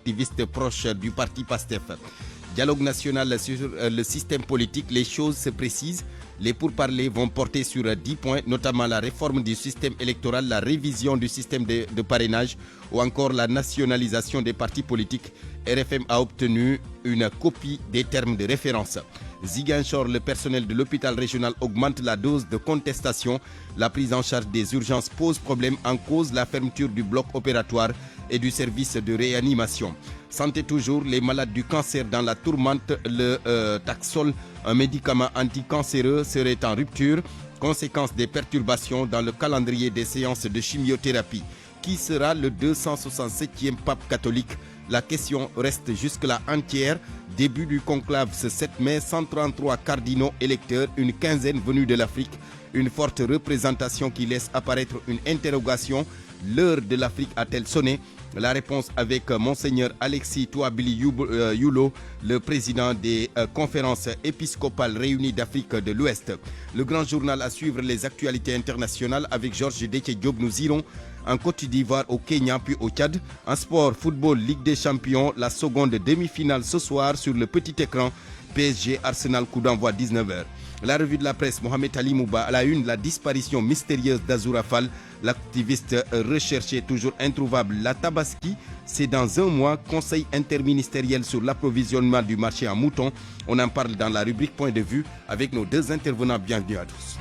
activiste proche du parti PASTEF. Dialogue national sur le système politique, les choses se précisent. Les pourparlers vont porter sur 10 points, notamment la réforme du système électoral, la révision du système de parrainage ou encore la nationalisation des partis politiques. RFM a obtenu une copie des termes de référence. Ziguinchor, le personnel de l'hôpital régional augmente la dose de contestation. La prise en charge des urgences pose problème, en cause la fermeture du bloc opératoire et du service de réanimation. Santé toujours, les malades du cancer dans la tourmente, le Taxol, un médicament anticancéreux, serait en rupture. Conséquence des perturbations dans le calendrier des séances de chimiothérapie. Qui sera le 267e pape catholique? La question reste jusque-là entière. Début du conclave ce 7 mai, 133 cardinaux électeurs, une quinzaine venus de l'Afrique. Une forte représentation qui laisse apparaître une interrogation. L'heure de l'Afrique a-t-elle sonné? La réponse avec Monseigneur Alexis Touabili Yulo, le président des conférences épiscopales réunies d'Afrique de l'Ouest. Le grand journal à suivre les actualités internationales avec Georges Déthié Diop. Nous irons en Côte d'Ivoire, au Kenya puis au Tchad. En sport, football, Ligue des Champions, la seconde demi-finale ce soir sur le petit écran. PSG Arsenal, coup d'envoi 19h. La revue de la presse, Mohamed Ali Mouba à la une, la disparition mystérieuse d'Azoura Fall, l'activiste recherché toujours introuvable. La Tabaski, c'est dans un mois, conseil interministériel sur l'approvisionnement du marché en moutons. On en parle dans la rubrique Point de vue avec nos deux intervenants. Bienvenue à tous.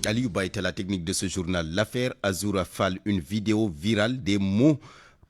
Aliouba était la technique de ce journal. L'affaire Azoura Fall, une vidéo virale des mots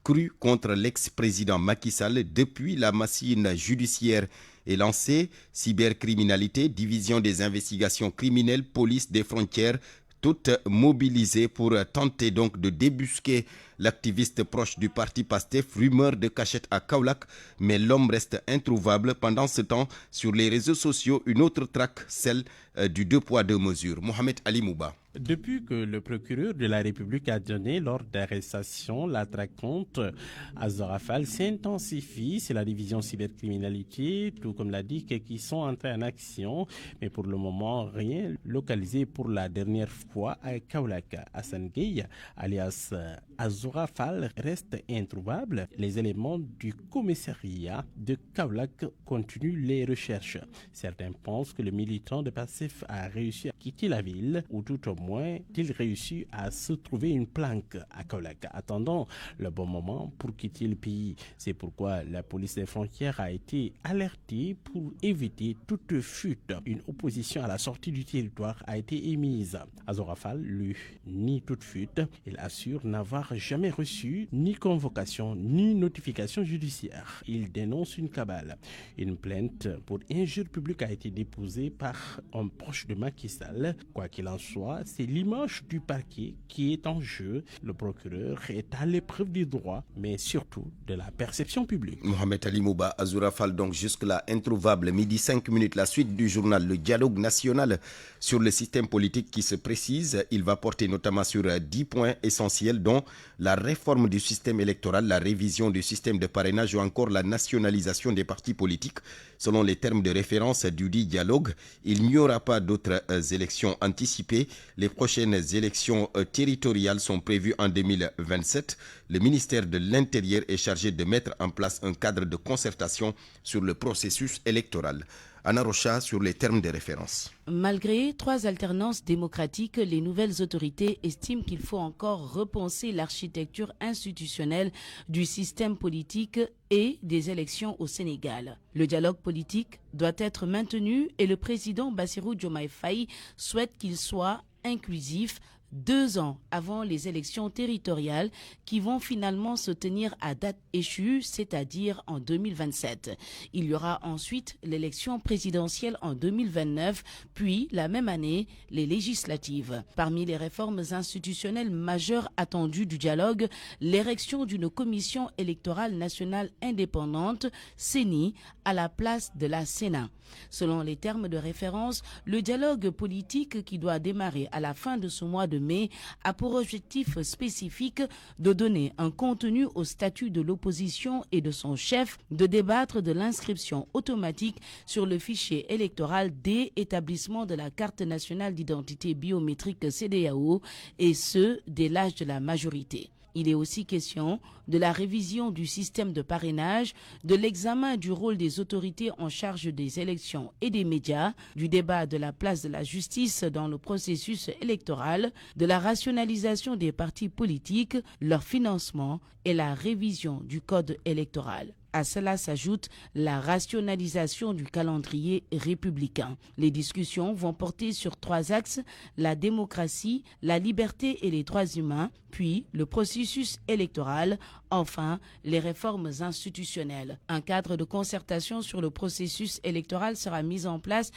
crus contre l'ex-président Macky Sall. Depuis, la machine judiciaire est lancée. Cybercriminalité, division des investigations criminelles, police des frontières, toutes mobilisées pour tenter donc de débusquer l'activiste proche du parti PASTEF. Rumeur de cachette à Kaolack, mais l'homme reste introuvable. Pendant ce temps, sur les réseaux sociaux, une autre traque, celle du 2 poids 2 mesures. Mohamed Ali Mouba. Depuis que le procureur de la République a donné l'ordre d'arrestation, la traque contre Azoura Fall s'intensifie. C'est la division cybercriminalité, tout comme l'a dit, qui sont entrés en action. Mais pour le moment, rien localisé pour la dernière fois à Kaolack. Hassan Gueye, alias Azoura Fall, reste introuvable. Les éléments du commissariat de Kaolack continuent les recherches. Certains pensent que le militant de PASTEF a réussi à quitter la ville, ou tout au moins il réussit à se trouver une planque à Kaolack, attendant le bon moment pour quitter le pays. C'est pourquoi la police des frontières a été alertée pour éviter toute fuite. Une opposition à la sortie du territoire a été émise. Azoura Fall, lui, nie toute fuite. Il assure n'avoir jamais reçu ni convocation ni notification judiciaire. Il dénonce une cabale. Une plainte pour injure publique a été déposée par un proche de Macky Sall. Quoi qu'il en soit, c'est l'image du parquet qui est en jeu. Le procureur est à l'épreuve du droit, mais surtout de la perception publique. Mohamed Ali Mouba, Azoura Fall, donc jusque-là introuvable. Midi 5 minutes, la suite du journal. Le dialogue national sur le système politique qui se précise. Il va porter notamment sur 10 points essentiels, dont la réforme du système électoral, la révision du système de parrainage ou encore la nationalisation des partis politiques. Selon les termes de référence du dit dialogue, il n'y aura pas d'autres élections anticipées. Les prochaines élections territoriales sont prévues en 2027. Le ministère de l'Intérieur est chargé de mettre en place un cadre de concertation sur le processus électoral. Anna Rocha sur les termes de référence. Malgré 3 alternances démocratiques, les nouvelles autorités estiment qu'il faut encore repenser l'architecture institutionnelle du système politique et des élections au Sénégal. Le dialogue politique doit être maintenu et le président Bassirou Diomaye Faye souhaite qu'il soit inclusif 2 ans avant les élections territoriales qui vont finalement se tenir à date échue, c'est-à-dire en 2027. Il y aura ensuite l'élection présidentielle en 2029, puis la même année, les législatives. Parmi les réformes institutionnelles majeures attendues du dialogue, l'érection d'une commission électorale nationale indépendante, CENI, à la place de la Sénat. Selon les termes de référence, le dialogue politique qui doit démarrer à la fin de ce mois de de mai a pour objectif spécifique de donner un contenu au statut de l'opposition et de son chef, de débattre de l'inscription automatique sur le fichier électoral dès établissement de la carte nationale d'identité biométrique CEDEAO et ce, dès l'âge de la majorité. Il est aussi question de la révision du système de parrainage, de l'examen du rôle des autorités en charge des élections et des médias, du débat de la place de la justice dans le processus électoral, de la rationalisation des partis politiques, leur financement et la révision du code électoral. À cela s'ajoute la rationalisation du calendrier républicain. Les discussions vont porter sur 3 axes, la démocratie, la liberté et les droits humains, puis le processus électoral, enfin les réformes institutionnelles. Un cadre de concertation sur le processus électoral sera mis en place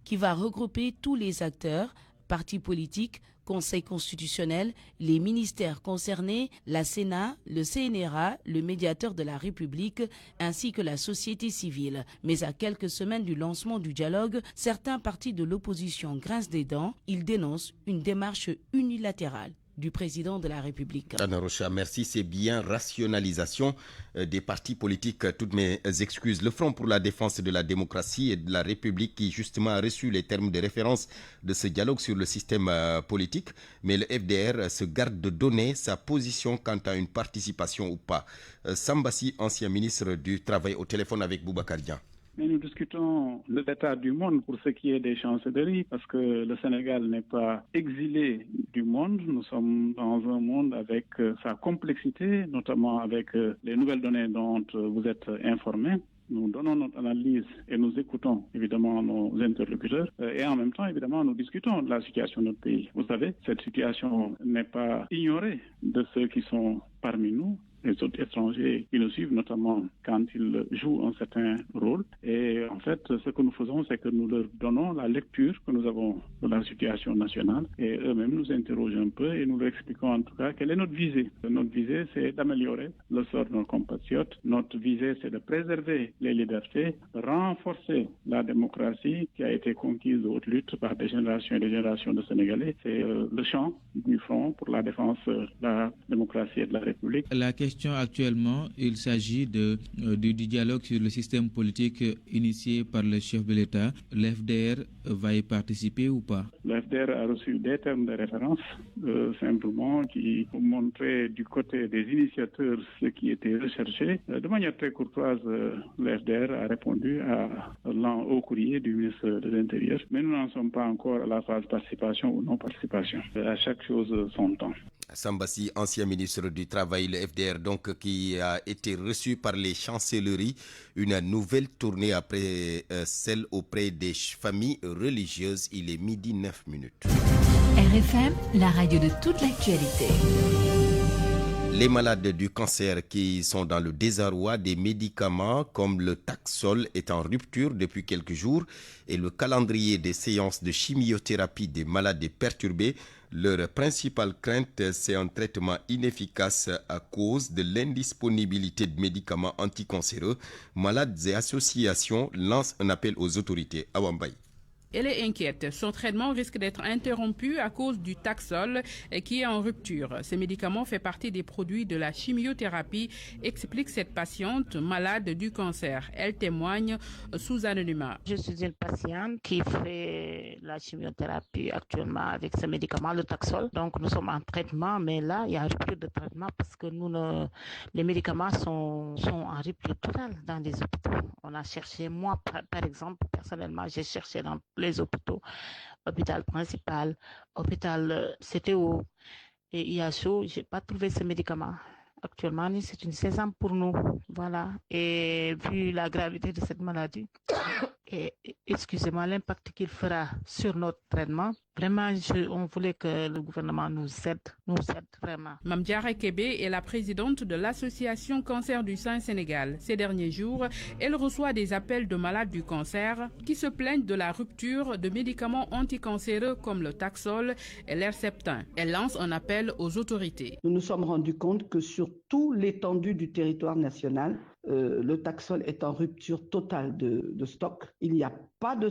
qui va regrouper tous les acteurs, partis politiques, Conseil constitutionnel, les ministères concernés, la Sénat, le CNRA, le médiateur de la République, ainsi que la société civile. Mais à quelques semaines du lancement du dialogue, certains partis de l'opposition grincent des dents. Ils dénoncent une démarche unilatérale du président de la République. Anna Rocha, merci. C'est bien rationalisation des partis politiques. Toutes mes excuses. Le Front pour la défense de la démocratie et de la République qui justement a reçu les termes de référence de ce dialogue sur le système politique. Mais le FDR se garde de donner sa position quant à une participation ou pas. Sambassi, ancien ministre du Travail, au téléphone avec Boubacar Dian. Mais nous discutons de l'état du monde pour ce qui est des chancelleries, parce que le Sénégal n'est pas exilé du monde. Nous sommes dans un monde avec sa complexité, notamment avec les nouvelles données dont vous êtes informés. Nous donnons notre analyse et nous écoutons évidemment nos interlocuteurs et en même temps évidemment nous discutons de la situation de notre pays. Vous savez, cette situation n'est pas ignorée de ceux qui sont parmi nous. Les autres étrangers qui nous suivent, notamment quand ils jouent un certain rôle. Et en fait, ce que nous faisons, c'est que nous leur donnons la lecture que nous avons de la situation nationale et eux-mêmes nous interrogent un peu et nous leur expliquons en tout cas quelle est notre visée. Notre visée, c'est d'améliorer le sort de nos compatriotes. Notre visée, c'est de préserver les libertés, renforcer la démocratie qui a été conquise de haute lutte par des générations et des générations de Sénégalais. C'est le champ du Front pour la défense de la démocratie et de la République. La question actuellement, il s'agit du dialogue sur le système politique initié par le chef de l'État. L'FDR va y participer ou pas? L'FDR a reçu des termes de référence, simplement qui montraient du côté des initiateurs ce qui était recherché. De manière très courtoise, l'FDR a répondu au courrier du ministre de l'Intérieur. Mais nous n'en sommes pas encore à la phase participation ou non participation. À chaque chose son temps. Sambassi, ancien ministre du Travail, le FDR, donc, qui a été reçu par les chancelleries. Une nouvelle tournée après celle auprès des familles religieuses. Il est 12:09. RFM, la radio de toute l'actualité. Les malades du cancer qui sont dans le désarroi, des médicaments comme le Taxol est en rupture depuis quelques jours et le calendrier des séances de chimiothérapie des malades est perturbé. Leur principale crainte, c'est un traitement inefficace à cause de l'indisponibilité de médicaments anticancéreux. Malades et associations lancent un appel aux autorités. Awambaye. Elle est inquiète. Son traitement risque d'être interrompu à cause du Taxol qui est en rupture. Ce médicament fait partie des produits de la chimiothérapie, explique cette patiente malade du cancer. Elle témoigne sous anonymat. Je suis une patiente qui fait la chimiothérapie actuellement avec ce médicament, le Taxol. Donc nous sommes en traitement, mais là, il y a rupture de traitement parce que les médicaments sont en rupture totale dans les hôpitaux. On a cherché, moi par exemple, personnellement, j'ai cherché dans les hôpitaux, hôpital principal, hôpital CTO et IHO, je n'ai pas trouvé ce médicament. Actuellement, c'est une saison pour nous. Voilà. Et vu la gravité de cette maladie, et excusez-moi, l'impact qu'il fera sur notre traitement, vraiment, on voulait que le gouvernement nous aide vraiment. Mamdiara Kébé est la présidente de l'association Cancer du sein Sénégal. Ces derniers jours, elle reçoit des appels de malades du cancer qui se plaignent de la rupture de médicaments anticancéreux comme le Taxol et l'Herceptin. Elle lance un appel aux autorités. Nous nous sommes rendus compte que sur toute l'étendue du territoire national, le Taxol est en rupture totale de stock. Il n'y a pas de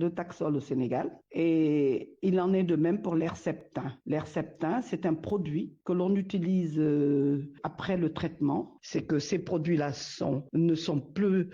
Taxol au Sénégal et il en est de même pour l'Herceptin. L'Herceptin, c'est un produit que l'on utilise après le traitement. C'est que ces produits-là ne sont plus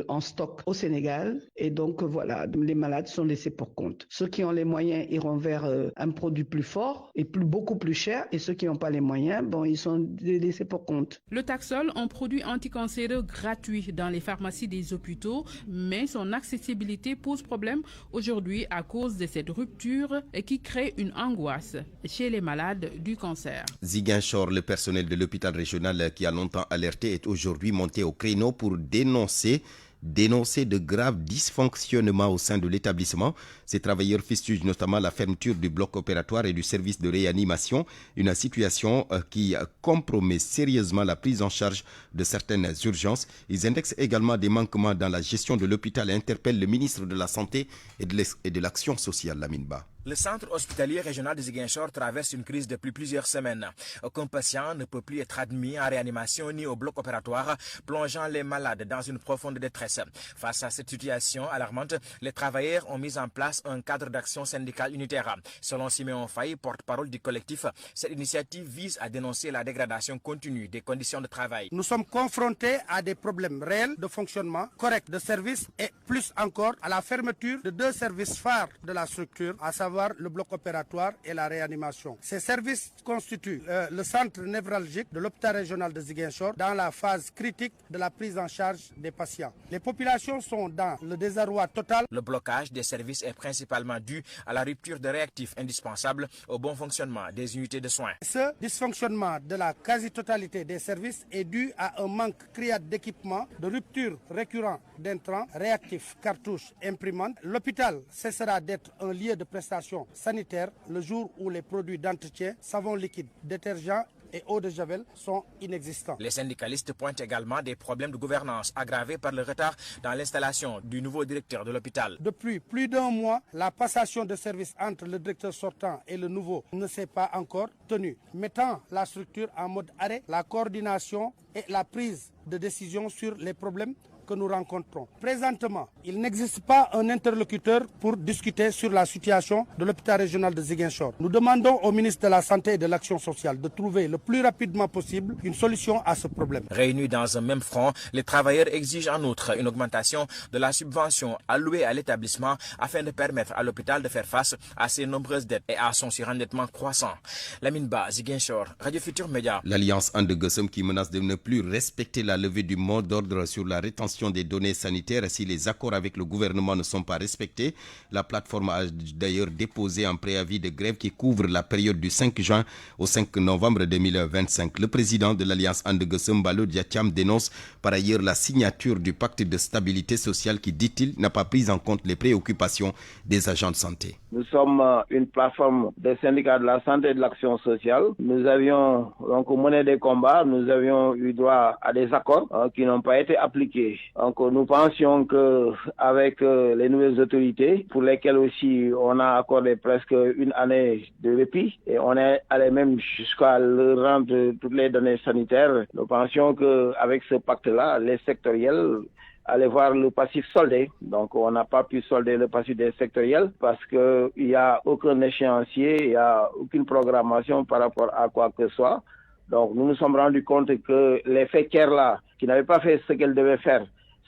en stock au Sénégal et donc voilà, les malades sont laissés pour compte. Ceux qui ont les moyens iront vers un produit plus fort et beaucoup plus cher et ceux qui n'ont pas les moyens, ils sont laissés pour compte. Le Taxol, un produit anticancéreux gratuit dans les pharmacies des hôpitaux, mais son accessibilité pose problème aujourd'hui à cause de cette rupture qui crée une angoisse chez les malades du cancer. Ziguinchor, le personnel de l'hôpital régional qui a longtemps alerté, est aujourd'hui monté au créneau pour dénoncer de graves dysfonctionnements au sein de l'établissement. Ces travailleurs fustigent notamment la fermeture du bloc opératoire et du service de réanimation, une situation qui compromet sérieusement la prise en charge de certaines urgences. Ils indexent également des manquements dans la gestion de l'hôpital et interpellent le ministre de la Santé et de l'Action sociale, Lamine Ba. Le centre hospitalier régional de Ziguinchor traverse une crise depuis plusieurs semaines. Aucun patient ne peut plus être admis en réanimation ni au bloc opératoire, plongeant les malades dans une profonde détresse. Face à cette situation alarmante, les travailleurs ont mis en place un cadre d'action syndicale unitaire. Selon Siméon Faye, porte-parole du collectif, cette initiative vise à dénoncer la dégradation continue des conditions de travail. Nous sommes confrontés à des problèmes réels de fonctionnement correct de service et plus encore à la fermeture de 2 services phares de la structure, à savoir le bloc opératoire et la réanimation. Ces services constituent le centre névralgique de l'hôpital régional de Ziguinchor dans la phase critique de la prise en charge des patients. Les populations sont dans le désarroi total. Le blocage des services est principalement dû à la rupture de réactifs indispensables au bon fonctionnement des unités de soins. Ce dysfonctionnement de la quasi-totalité des services est dû à un manque criant d'équipement, de rupture récurrente d'intrants, réactifs, cartouches, imprimantes. L'hôpital cessera d'être un lieu de prestation sanitaire le jour où les produits d'entretien, savon liquide, détergents et eau de javel sont inexistants. Les syndicalistes pointent également des problèmes de gouvernance aggravés par le retard dans l'installation du nouveau directeur de l'hôpital. Depuis plus d'1 mois, la passation de service entre le directeur sortant et le nouveau ne s'est pas encore tenue, mettant la structure en mode arrêt, la coordination et la prise de décision sur les problèmes que nous rencontrons. Présentement, il n'existe pas un interlocuteur pour discuter sur la situation de l'hôpital régional de Ziguinchor. Nous demandons au ministre de la Santé et de l'Action sociale de trouver le plus rapidement possible une solution à ce problème. Réunis dans un même front, les travailleurs exigent en outre une augmentation de la subvention allouée à l'établissement afin de permettre à l'hôpital de faire face à ses nombreuses dettes et à son surendettement croissant. Lamine Ba, Ziguinchor, Radio Futur Média. L'Alliance And Gueusseum qui menace de ne plus respecter la levée du mot d'ordre sur la rétention des données sanitaires si les accords avec le gouvernement ne sont pas respectés. La plateforme a d'ailleurs déposé un préavis de grève qui couvre la période du 5 juin au 5 novembre 2025. Le président de l'Alliance And Gueusseum, Ballo Diatiam, dénonce par ailleurs la signature du pacte de stabilité sociale qui, dit-il, n'a pas pris en compte les préoccupations des agents de santé. Nous sommes une plateforme des syndicats de la santé et de l'action sociale. Nous avions donc mené des combats, nous avions eu droit à des accords qui n'ont pas été appliqués. Donc nous pensions qu'avec les nouvelles autorités, pour lesquelles aussi on a accordé presque 1 année de répit, et on est allé même jusqu'à leur rendre toutes les données sanitaires, nous pensions qu'avec ce pacte-là, les sectoriels allaient voir le passif soldé. Donc on n'a pas pu solder le passif des sectoriels parce qu'il n'y a aucun échéancier, il n'y a aucune programmation par rapport à quoi que ce soit. Donc nous nous sommes rendus compte que les fécaires-là, qui n'avaient pas fait ce qu'elles devaient faire,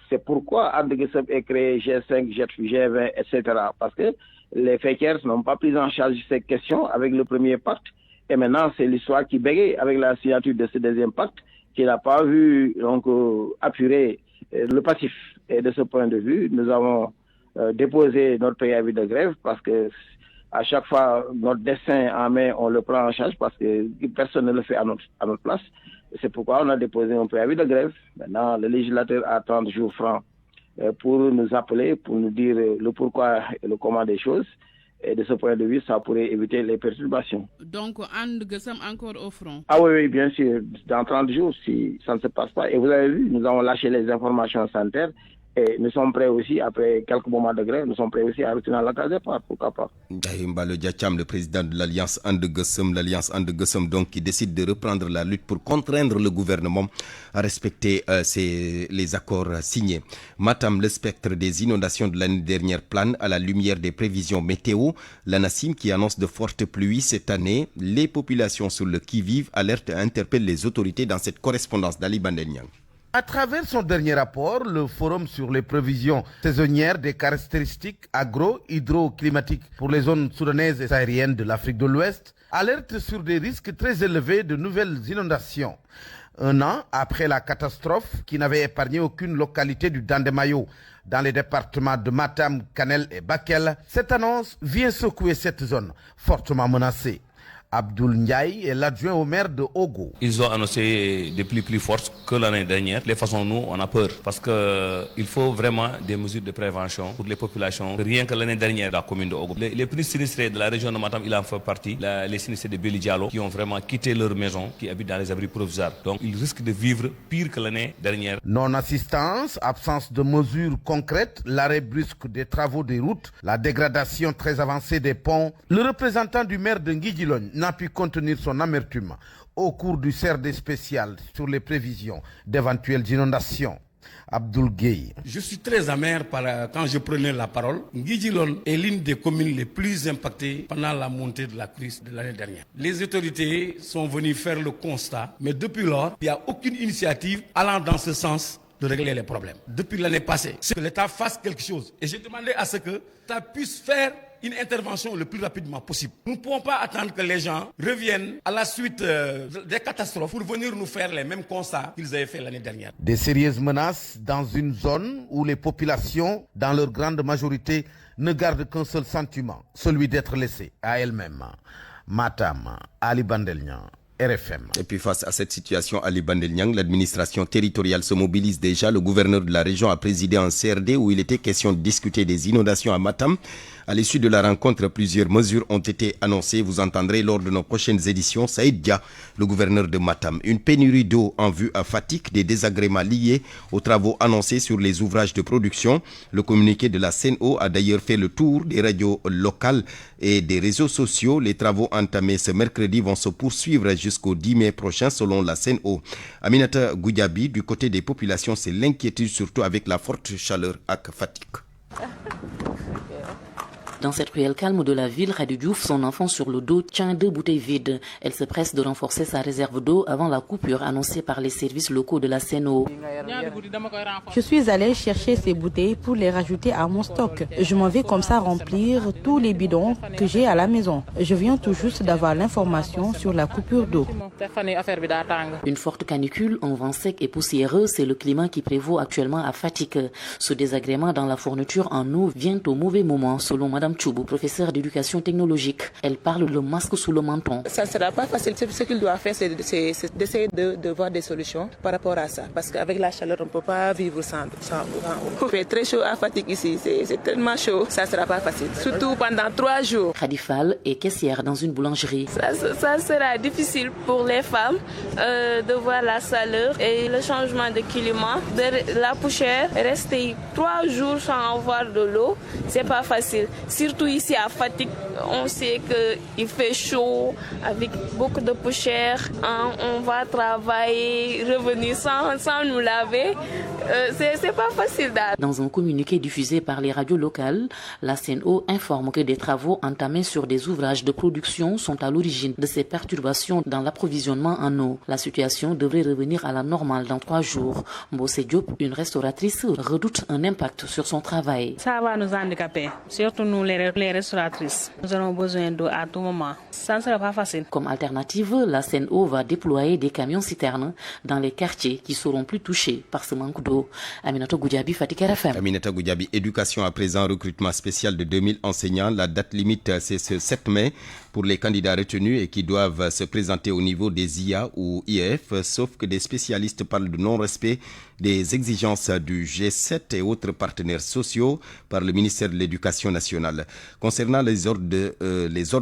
c'est pourquoi And Gueusseum est créé G5, G20, etc. Parce que les fécaires n'ont pas pris en charge ces questions avec le premier pacte. Et maintenant, c'est l'histoire qui bégaye avec la signature de ce deuxième pacte qui n'a pas vu donc apurer le passif. Et de ce point de vue, nous avons déposé notre préavis de grève parce que à chaque fois, notre destin en main, on le prend en charge parce que personne ne le fait à notre place. C'est pourquoi on a déposé un préavis de grève. Maintenant, le législateur a 30 jours francs pour nous appeler, pour nous dire le pourquoi et le comment des choses. Et de ce point de vue, ça pourrait éviter les perturbations. Donc, And Gueusseum encore au front? Ah oui, bien sûr. Dans 30 jours, si ça ne se passe pas. Et vous avez vu, nous avons lâché les informations sanitaires Et nous sommes prêts aussi, après quelques moments de grève, nous sommes prêts aussi à retourner à la case départ, pourquoi pas. Mbalo Diacham, le président de l'Alliance And-Gueusseum, donc, qui décide de reprendre la lutte pour contraindre le gouvernement à respecter les accords signés. Matam, le spectre des inondations de l'année dernière plane à la lumière des prévisions météo. L'ANACIM qui annonce de fortes pluies cette année. Les populations sur le qui-vive alertent et interpellent les autorités dans cette correspondance d'Ali Bandeliang. À travers son dernier rapport, le Forum sur les prévisions saisonnières des caractéristiques agro-hydroclimatiques pour les zones soudanaises et sahariennes de l'Afrique de l'Ouest alerte sur des risques très élevés de nouvelles inondations. Un an après la catastrophe qui n'avait épargné aucune localité du Dandemayo dans les départements de Matam, Kanel et Bakel, cette annonce vient secouer cette zone fortement menacée. Abdoul Ndiaye est l'adjoint au maire de Ogo. Ils ont annoncé des pluies plus fortes que l'année dernière. De toute façon, nous, on a peur parce qu'il faut vraiment des mesures de prévention pour les populations. Rien que l'année dernière, la commune de Ogo. Les plus sinistrés de la région de Matam, il en fait partie. Les sinistrés de Beli Diallo qui ont vraiment quitté leur maison, qui habitent dans les abris provisoires. Donc, ils risquent de vivre pire que l'année dernière. Non-assistance, absence de mesures concrètes, l'arrêt brusque des travaux des routes, la dégradation très avancée des ponts. Le représentant du maire de Nguidjilone n'a pu contenir son amertume au cours du CRD spécial sur les prévisions d'éventuelles inondations. Abdoul Gueye. Je suis très amer quand je prenais la parole. Nguidjilone est l'une des communes les plus impactées pendant la montée de la crise de l'année dernière. Les autorités sont venues faire le constat, mais depuis lors, il n'y a aucune initiative allant dans ce sens de régler les problèmes. Depuis l'année passée, c'est que l'État fasse quelque chose. Et j'ai demandé à ce que l'État puisse faire une intervention le plus rapidement possible. Nous ne pouvons pas attendre que les gens reviennent à la suite des catastrophes pour venir nous faire les mêmes constats qu'ils avaient fait l'année dernière. Des sérieuses menaces dans une zone où les populations, dans leur grande majorité, ne gardent qu'un seul sentiment, celui d'être laissées à elles-mêmes. Matam, Ali Bandelian. RFM. Et puis face à cette situation, Ali Bandeliang, l'administration territoriale se mobilise déjà. Le gouverneur de la région a présidé un CRD où il était question de discuter des inondations à Matam. À l'issue de la rencontre, plusieurs mesures ont été annoncées. Vous entendrez lors de nos prochaines éditions Saïd Dia, le gouverneur de Matam. Une pénurie d'eau en vue à Fatick, des désagréments liés aux travaux annoncés sur les ouvrages de production. Le communiqué de la CNO a d'ailleurs fait le tour des radios locales et des réseaux sociaux. Les travaux entamés ce mercredi vont se poursuivre jusqu'au 10 mai prochain selon la CNO. Aminata Goudiaby, du côté des populations, c'est l'inquiétude surtout avec la forte chaleur à Fatick. Dans cette ruelle calme de la ville, Khady Diouf, son enfant sur le dos, tient 2 bouteilles vides. Elle se presse de renforcer sa réserve d'eau avant la coupure annoncée par les services locaux de la CNO. Je suis allée chercher ces bouteilles pour les rajouter à mon stock. Je m'en vais comme ça remplir tous les bidons que j'ai à la maison. Je viens tout juste d'avoir l'information sur la coupure d'eau. Une forte canicule, un vent sec et poussiéreux, c'est le climat qui prévaut actuellement à Fatick. Ce désagrément dans la fourniture en eau vient au mauvais moment, selon Mme Choubou, professeure d'éducation technologique. Elle parle le masque sous le menton. Ça ne sera pas facile. Ce qu'il doit faire, c'est d'essayer de voir des solutions par rapport à ça. Parce qu'avec la chaleur, on ne peut pas vivre sans eau. Il fait très chaud à Fatick ici. C'est tellement chaud. Ça ne sera pas facile. Surtout pendant 3 jours. Khady Fall est caissière dans une boulangerie. Ça sera difficile pour les femmes de voir la chaleur et le changement de climat. De la poussière, rester 3 jours sans avoir de l'eau, c'est pas facile. Surtout ici à Fatick, on sait qu'il fait chaud avec beaucoup de poussière. On va travailler, revenir sans nous laver. C'est pas facile. Dans un communiqué diffusé par les radios locales, la CNO informe que des travaux entamés sur des ouvrages de production sont à l'origine de ces perturbations dans l'approvisionnement en eau. La situation devrait revenir à la normale dans 3 jours. Mbossé Diop, une restauratrice, redoute un impact sur son travail. Ça va nous handicaper, surtout nous les restauratrices. Nous avons besoin d'eau à tout moment. Ça ne sera pas facile. Comme alternative, la CNO va déployer des camions-citernes dans les quartiers qui seront plus touchés par ce manque d'eau. Aminata Goudiaby, Fatick RFM. Aminata Goudiaby, éducation à présent, recrutement spécial de 2000 enseignants. La date limite, c'est ce 7 mai pour les candidats retenus et qui doivent se présenter au niveau des IA ou IEF, sauf que des spécialistes parlent de non-respect des exigences du G7 et autres partenaires sociaux par le ministère de l'Éducation nationale. Concernant les ordres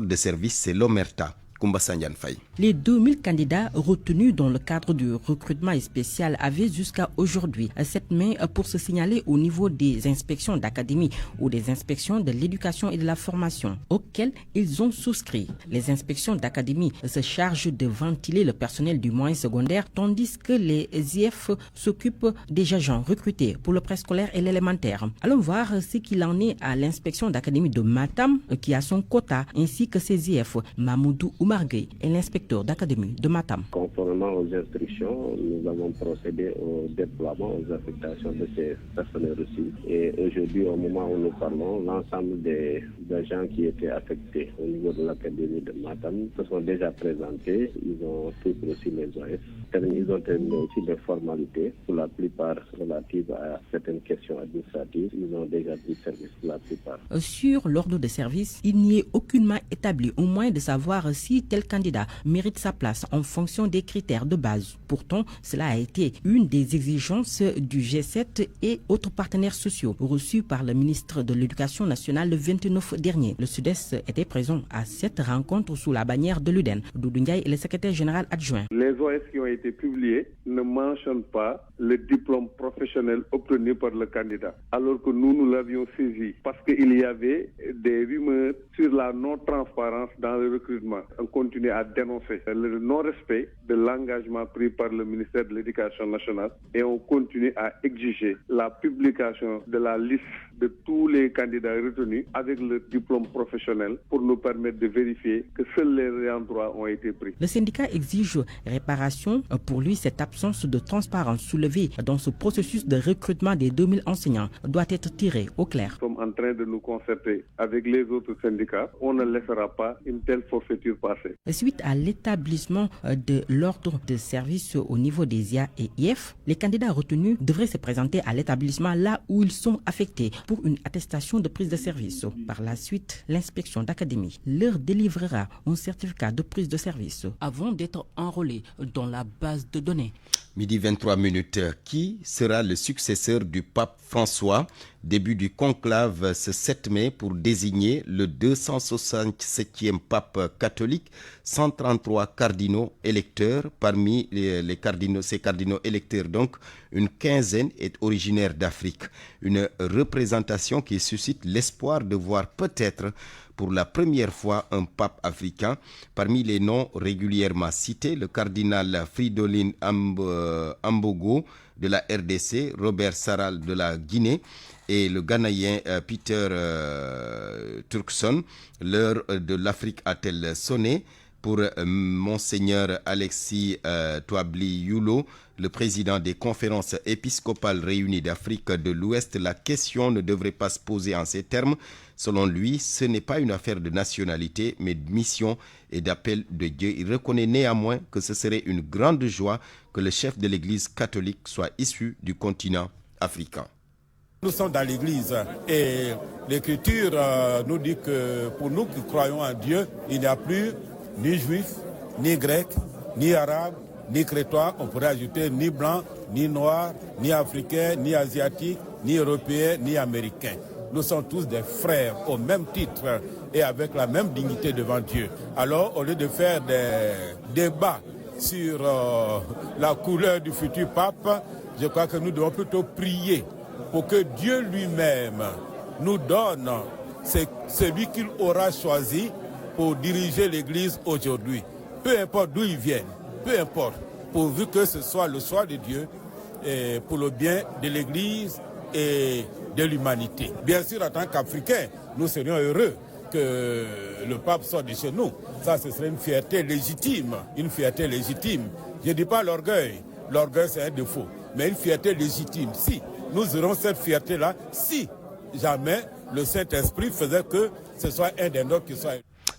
de service, c'est l'Omerta, Koumba Sandiane Faye. Les 2000 candidats retenus dans le cadre du recrutement spécial avaient jusqu'à aujourd'hui 7 mai pour se signaler au niveau des inspections d'académie ou des inspections de l'éducation et de la formation auxquelles ils ont souscrit. Les inspections d'académie se chargent de ventiler le personnel du moyen secondaire tandis que les IF s'occupent des agents recrutés pour le préscolaire et l'élémentaire. Allons voir ce qu'il en est à l'inspection d'académie de Matam qui a son quota ainsi que ses IF. Mamoudou Oumarguey est l'inspecteur d'académie de Matam. Conformément aux instructions, nous avons procédé au déploiement, aux affectations de ces personnels reçus. Et aujourd'hui, au moment où nous parlons, l'ensemble des agents qui étaient affectés au niveau de l'académie de Matam se sont déjà présentés. Ils ont tous reçu les OS. Ils ont terminé aussi des formalités, pour la plupart relatives à certaines questions administratives. Ils ont déjà pris service pour la plupart. Sur l'ordre de service, il n'y est aucunement établi, au moins de savoir si tel candidat mérite sa place en fonction des critères de base. Pourtant, cela a été une des exigences du G7 et autres partenaires sociaux reçus par le ministre de l'Éducation nationale le 29 dernier. Le Sud-Est était présent à cette rencontre sous la bannière de l'UDEN. Doudou Ndiaye est le secrétaire général adjoint. Les OS qui ont été publiés ne mentionnent pas le diplôme professionnel obtenu par le candidat, alors que nous l'avions saisi parce qu'il y avait des rumeurs sur la non-transparence dans le recrutement. On continue à dénoncer le non-respect de l'engagement pris par le ministère de l'Éducation nationale et on continue à exiger la publication de la liste de tous les candidats retenus avec le diplôme professionnel pour nous permettre de vérifier que seuls les endroits ont été pris. Le syndicat exige réparation. Pour lui, cette absence de transparence soulevée dans ce processus de recrutement des 2000 enseignants doit être tirée au clair. Nous sommes en train de nous concerter avec les autres syndicats. On ne laissera pas une telle forfaiture passer. Suite à l'établissement de l'ordre de service au niveau des IA et IF, les candidats retenus devraient se présenter à l'établissement là où ils sont affectés pour une attestation de prise de service. Par la suite, l'inspection d'académie leur délivrera un certificat de prise de service avant d'être enrôlés dans la base de données. Midi 23 minutes. Qui sera le successeur du pape François? Début du conclave ce 7 mai pour désigner le 267e pape catholique. 133 cardinaux électeurs. Parmi ces cardinaux électeurs, donc, une quinzaine est originaire d'Afrique. Une représentation qui suscite l'espoir de voir peut-être pour la première fois un pape africain. Parmi les noms régulièrement cités, le cardinal Fridolin Ambogo de la RDC, Robert Sarral de la Guinée et le Ghanéen Peter Turkson. L'heure de l'Afrique a-t-elle sonné? Pour Monseigneur Alexis Touabli Yulo, le président des conférences épiscopales réunies d'Afrique de l'Ouest, la question ne devrait pas se poser en ces termes. Selon lui, ce n'est pas une affaire de nationalité, mais de mission et d'appel de Dieu. Il reconnaît néanmoins que ce serait une grande joie que le chef de l'Église catholique soit issu du continent africain. Nous sommes dans l'Église et l'Écriture nous dit que pour nous qui croyons en Dieu, il n'y a plus ni juif, ni grec, ni arabe, ni crétois, on pourrait ajouter ni blanc, ni noir, ni africain, ni asiatique, ni européen, ni américain. Nous sommes tous des frères au même titre et avec la même dignité devant Dieu. Alors, au lieu de faire des débats sur la couleur du futur pape, je crois que nous devons plutôt prier pour que Dieu lui-même nous donne celui qu'il aura choisi pour diriger l'Église aujourd'hui. Peu importe d'où ils viennent, peu importe, pourvu que ce soit le choix de Dieu et pour le bien de l'Église et de l'humanité. Bien sûr, en tant qu'Africains, nous serions heureux que le pape sorte de chez nous. Ça, ce serait une fierté légitime. Une fierté légitime. Je ne dis pas l'orgueil. L'orgueil, c'est un défaut. Mais une fierté légitime. Si nous aurons cette fierté-là, si jamais le Saint-Esprit faisait que ce soit un des nôtres qui soit...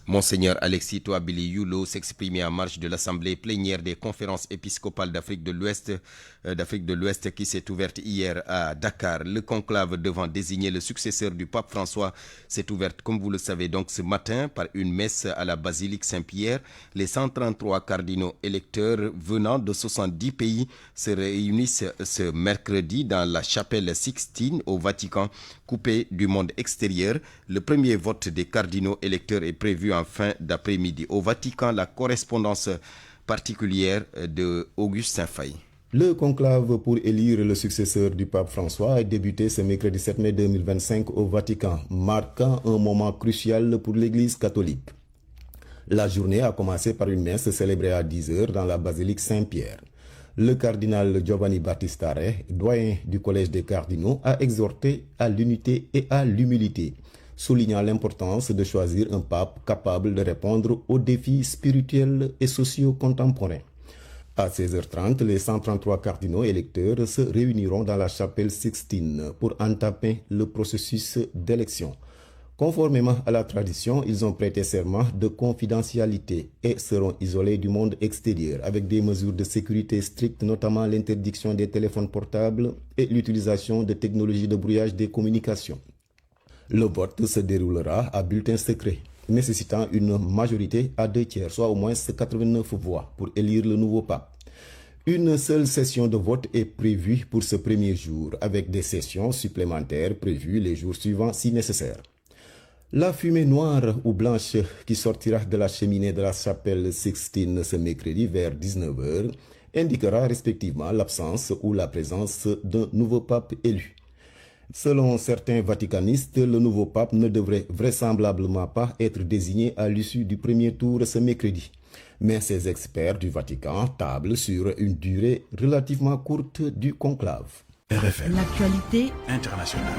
Monseigneur Alexis Touabili Yulo s'exprimait en marge de l'Assemblée plénière des conférences épiscopales d'Afrique de l'Ouest qui s'est ouverte hier à Dakar. Le conclave devant désigner le successeur du pape François s'est ouverte, comme vous le savez, donc ce matin par une messe à la basilique Saint-Pierre. Les 133 cardinaux électeurs venant de 70 pays se réunissent ce mercredi dans la chapelle Sixtine au Vatican, coupée du monde extérieur. Le premier vote des cardinaux électeurs est prévu en en fin d'après-midi. Au Vatican, la correspondance particulière de Augustin Faye. Le conclave pour élire le successeur du pape François a débuté ce mercredi 7 mai 2025 au Vatican, marquant un moment crucial pour l'Église catholique. La journée a commencé par une messe célébrée à 10h dans la basilique Saint-Pierre. Le cardinal Giovanni Battista Re, doyen du Collège des cardinaux, a exhorté à l'unité et à l'humilité, soulignant l'importance de choisir un pape capable de répondre aux défis spirituels et sociaux contemporains. À 16h30, les 133 cardinaux électeurs se réuniront dans la chapelle Sixtine pour entamer le processus d'élection. Conformément à la tradition, ils ont prêté serment de confidentialité et seront isolés du monde extérieur avec des mesures de sécurité strictes, notamment l'interdiction des téléphones portables et l'utilisation de technologies de brouillage des communications. Le vote se déroulera à bulletin secret, nécessitant une majorité à 2/3, soit au moins 89 voix pour élire le nouveau pape. Une seule session de vote est prévue pour ce premier jour, avec des sessions supplémentaires prévues les jours suivants si nécessaire. La fumée noire ou blanche qui sortira de la cheminée de la chapelle Sixtine ce mercredi vers 19h indiquera respectivement l'absence ou la présence d'un nouveau pape élu. Selon certains vaticanistes, le nouveau pape ne devrait vraisemblablement pas être désigné à l'issue du premier tour ce mercredi. Mais ces experts du Vatican tablent sur une durée relativement courte du conclave. RFM. L'actualité internationale.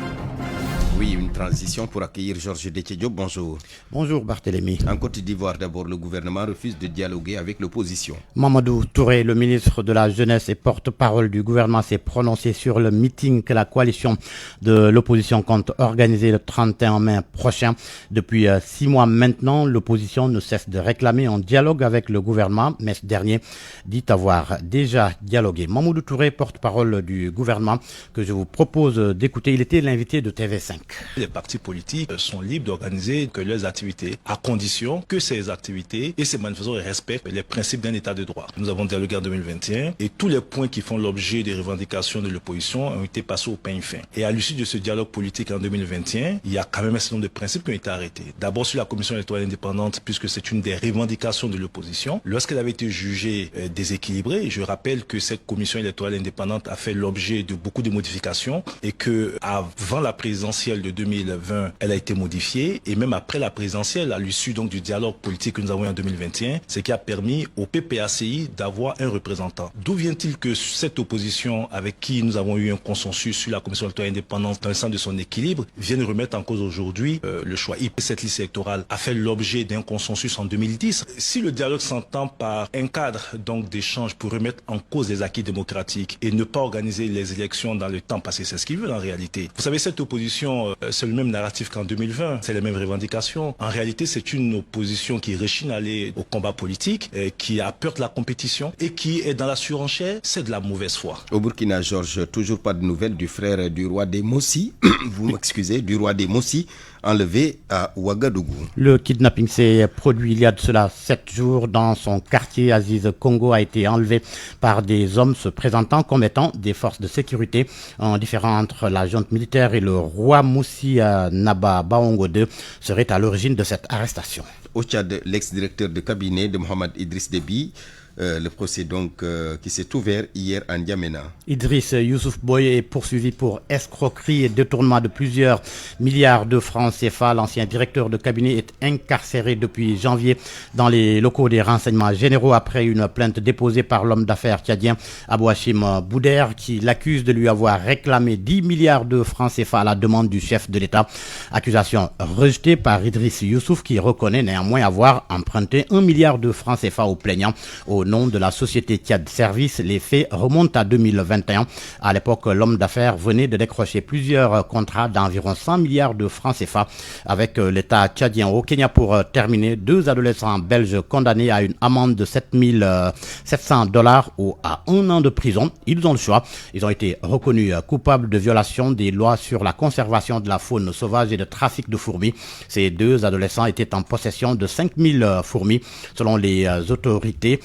Oui, une transition pour accueillir Georges Déthié. Bonjour. Bonjour Barthélémy. En Côte d'Ivoire, d'abord, le gouvernement refuse de dialoguer avec l'opposition. Mamadou Touré, le ministre de la Jeunesse et porte-parole du gouvernement, s'est prononcé sur le meeting que la coalition de l'opposition compte organiser le 31 mai prochain. Depuis 6 mois maintenant, l'opposition ne cesse de réclamer un dialogue avec le gouvernement, mais ce dernier dit avoir déjà dialogué. Mamadou Touré, porte-parole du gouvernement, que je vous propose d'écouter. Il était l'invité de TV5. Les partis politiques sont libres d'organiser que leurs activités, à condition que ces activités et ces manifestations respectent les principes d'un état de droit. Nous avons dialogué en 2021 et tous les points qui font l'objet des revendications de l'opposition ont été passés au peigne fin. Et à l'issue de ce dialogue politique en 2021, il y a quand même un certain nombre de principes qui ont été arrêtés. D'abord sur la commission électorale indépendante, puisque c'est une des revendications de l'opposition. Lorsqu'elle avait été jugée déséquilibrée, je rappelle que cette commission électorale indépendante a fait l'objet de beaucoup de modifications et que avant la présidentielle de 2020, elle a été modifiée et même après la présidentielle, à l'issue donc du dialogue politique que nous avons eu en 2021, ce qui a permis au PPACI d'avoir un représentant. D'où vient-il que cette opposition avec qui nous avons eu un consensus sur la commission électorale indépendante dans le sens de son équilibre vienne remettre en cause aujourd'hui le choix. Cette liste électorale a fait l'objet d'un consensus en 2010. Si le dialogue s'entend par un cadre donc d'échange pour remettre en cause les acquis démocratiques et ne pas organiser les élections dans le temps passé, c'est ce qu'ils veulent en réalité. Vous savez, cette opposition, c'est le même narratif qu'en 2020, c'est les mêmes revendications. En réalité, c'est une opposition qui rechigne à aller au combat politique, qui a peur de la compétition et qui est dans la surenchère, c'est de la mauvaise foi. Au Burkina, Georges, toujours pas de nouvelles du frère du roi des Mossi, vous m'excusez, du roi des Mossi, enlevé à Ouagadougou. Le kidnapping s'est produit il y a de cela 7 jours dans son quartier. Aziz Congo a été enlevé par des hommes se présentant comme étant des forces de sécurité. Un différend entre la junte militaire et le roi Moussi Naba Baongo II serait à l'origine de cette arrestation. Au Tchad, l'ex-directeur de cabinet de Mohamed Idriss Déby, le procès donc qui s'est ouvert hier en N'Djamena. Idriss Youssouf Boy est poursuivi pour escroquerie et détournement de plusieurs milliards de francs CFA. L'ancien directeur de cabinet est incarcéré depuis janvier dans les locaux des renseignements généraux après une plainte déposée par l'homme d'affaires tchadien Abou Hachim Bouder qui l'accuse de lui avoir réclamé 10 milliards de francs CFA à la demande du chef de l'État. Accusation rejetée par Idriss Youssouf qui reconnaît néanmoins avoir emprunté 1 milliard de francs CFA au plaignant au nom de la société Tchad Service. Les faits remontent à 2021. À l'époque, l'homme d'affaires venait de décrocher plusieurs contrats d'environ 100 milliards de francs CFA avec l'État tchadien. Au Kenya, pour terminer, 2 adolescents belges condamnés à une amende de $700 ou à 1 an de prison. Ils ont le choix. Ils ont été reconnus coupables de violation des lois sur la conservation de la faune sauvage et de trafic de fourmis. Ces 2 adolescents étaient en possession de 5000 fourmis. Selon les autorités,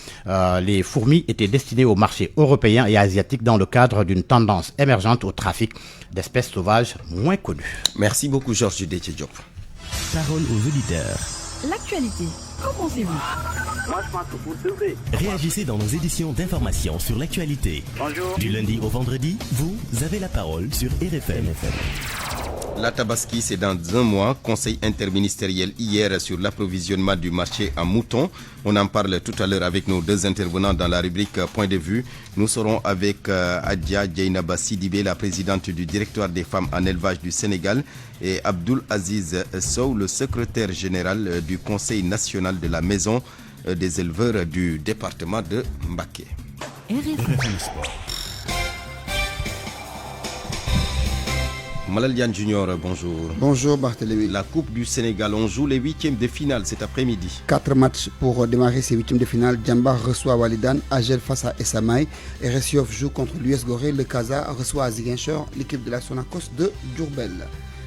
les fourmis étaient destinées au marché européen et asiatique dans le cadre d'une tendance émergente au trafic d'espèces sauvages moins connues. Merci beaucoup Georges Déthié Diop. Parole aux auditeurs. l'actualité, qu'en pensez-vous? Moi, je pense que vous devrez. Réagissez dans nos éditions d'information sur l'actualité. Bonjour. Du lundi au vendredi, vous avez la parole sur RFM. La Tabaski, c'est dans un mois. Conseil interministériel hier sur l'approvisionnement du marché en moutons. On en parle tout à l'heure avec nos deux intervenants dans la rubrique Point de vue. Nous serons avec Adja Djainaba Sidibé, la présidente du directoire des femmes en élevage du Sénégal, et Abdoul Aziz Sow, le secrétaire général du Conseil national de la maison des éleveurs du département de Mbacké. RFM Sport. Malal Junior, bonjour. Bonjour Barthélémy. La Coupe du Sénégal, on joue les huitièmes de finale cet après-midi. 4 matchs pour démarrer ces huitièmes de finale. Djambar reçoit Walidane, Agel face à Esamaï. Ressiof joue contre l'US Gorée. Le Casa reçoit à Ziguinchor l'équipe de la Sonacos de Diourbel.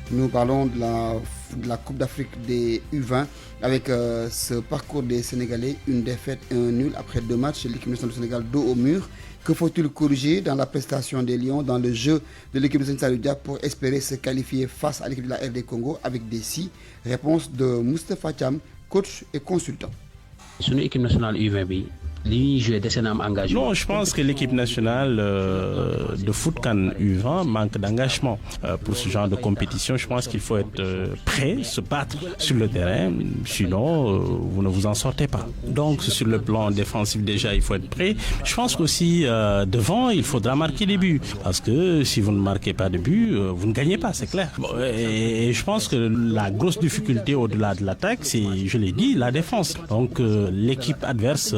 Nous parlons de la Coupe d'Afrique des U20 avec ce parcours des Sénégalais, une défaite et un nul après 2 matchs. L'équipe nationale du Sénégal dos au mur. Que faut-il corriger dans la prestation des Lions, dans le jeu de l'équipe de Saint-Saludia pour espérer se qualifier face à l'équipe de la RD Congo avec des si? Réponse de Moustapha Thiam, coach et consultant. Sur l'équipe nationale U20, non, je pense que l'équipe nationale de foot CAN U20 manque d'engagement pour ce genre de compétition. Je pense qu'il faut être prêt, se battre sur le terrain, sinon vous ne vous en sortez pas. Donc sur le plan défensif déjà, il faut être prêt. Je pense qu'aussi devant, il faudra marquer des buts, parce que si vous ne marquez pas de buts, vous ne gagnez pas, c'est clair. Et je pense que la grosse difficulté au-delà de l'attaque, c'est, je l'ai dit, la défense. Donc l'équipe adverse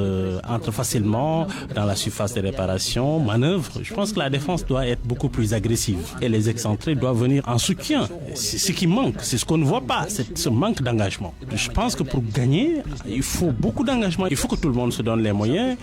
entre facilement dans la surface de réparation, manœuvre. Je pense que la défense doit être beaucoup plus agressive et les excentrés doivent venir en soutien. C'est ce qui manque, c'est ce qu'on ne voit pas, c'est ce manque d'engagement. Je pense que pour gagner, il faut beaucoup d'engagement. Il faut que tout le monde se donne les moyens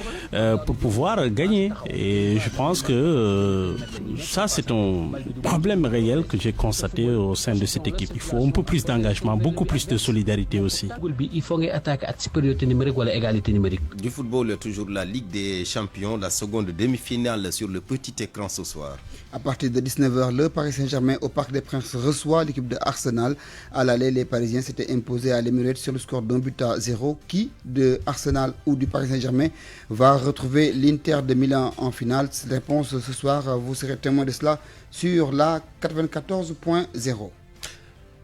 pour pouvoir gagner. Et je pense que ça, c'est un problème réel que j'ai constaté au sein de cette équipe. Il faut un peu plus d'engagement, beaucoup plus de solidarité aussi. Il faut attaquer à supériorité numérique ou à égalité numérique. Du football, toujours la Ligue des Champions, la seconde demi-finale sur le petit écran ce soir. À partir de 19h, le Paris Saint-Germain au Parc des Princes reçoit l'équipe de Arsenal. À l'aller, les Parisiens s'étaient imposés à l'Emirates sur le score d'1-0. Qui de Arsenal ou du Paris Saint-Germain va retrouver l'Inter de Milan en finale? Réponse ce soir, vous serez témoin de cela sur la 94.0.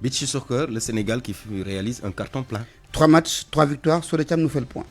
Beach Soccer, le Sénégal qui réalise un carton plein. 3 matchs, 3 victoires, Soletam nous fait le point.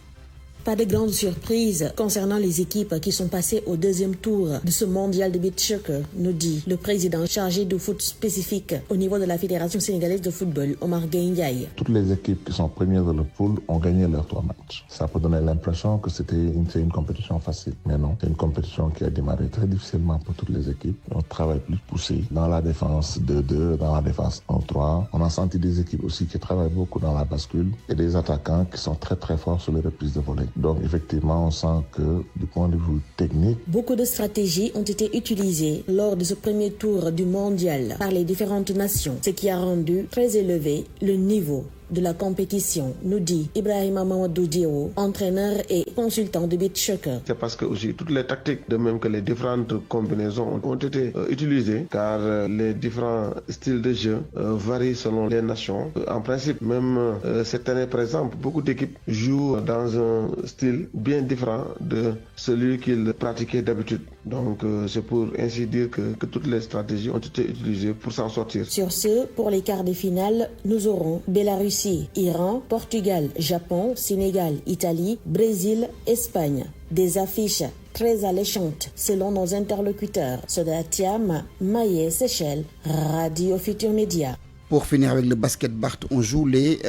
Pas de grandes surprises concernant les équipes qui sont passées au deuxième tour de ce mondial de beach soccer, nous dit le président chargé du foot spécifique au niveau de la Fédération sénégalaise de football, Omar Gueye. Toutes les équipes qui sont premières de leur poule ont gagné leurs 3 matchs. Ça peut donner l'impression que c'est une compétition facile, mais non. C'est une compétition qui a démarré très difficilement pour toutes les équipes. On travaille plus poussé dans la défense 2-2, dans la défense 1-3. On a senti des équipes aussi qui travaillent beaucoup dans la bascule et des attaquants qui sont très très forts sur les reprises de volée. Donc effectivement, on sent que du point de vue technique, beaucoup de stratégies ont été utilisées lors de ce premier tour du mondial par les différentes nations, ce qui a rendu très élevé le niveau de la compétition, nous dit Ibrahima Mamadou Diéro, entraîneur et consultant de beach soccer. C'est parce que aussi toutes les tactiques, de même que les différentes combinaisons ont été utilisées, car les différents styles de jeu varient selon les nations. En principe, même cette année par exemple, beaucoup d'équipes jouent dans un style bien différent de celui qu'ils pratiquaient d'habitude. Donc c'est pour ainsi dire que toutes les stratégies ont été utilisées pour s'en sortir. Sur ce, pour les quarts de finale, nous aurons Bélarus, Iran, Portugal, Japon, Sénégal, Italie, Brésil, Espagne. Des affiches très alléchantes selon nos interlocuteurs. Soda Thiam, Maïe, Seychelles, Radio Futur Média. Pour finir avec le basket, Bart, on joue les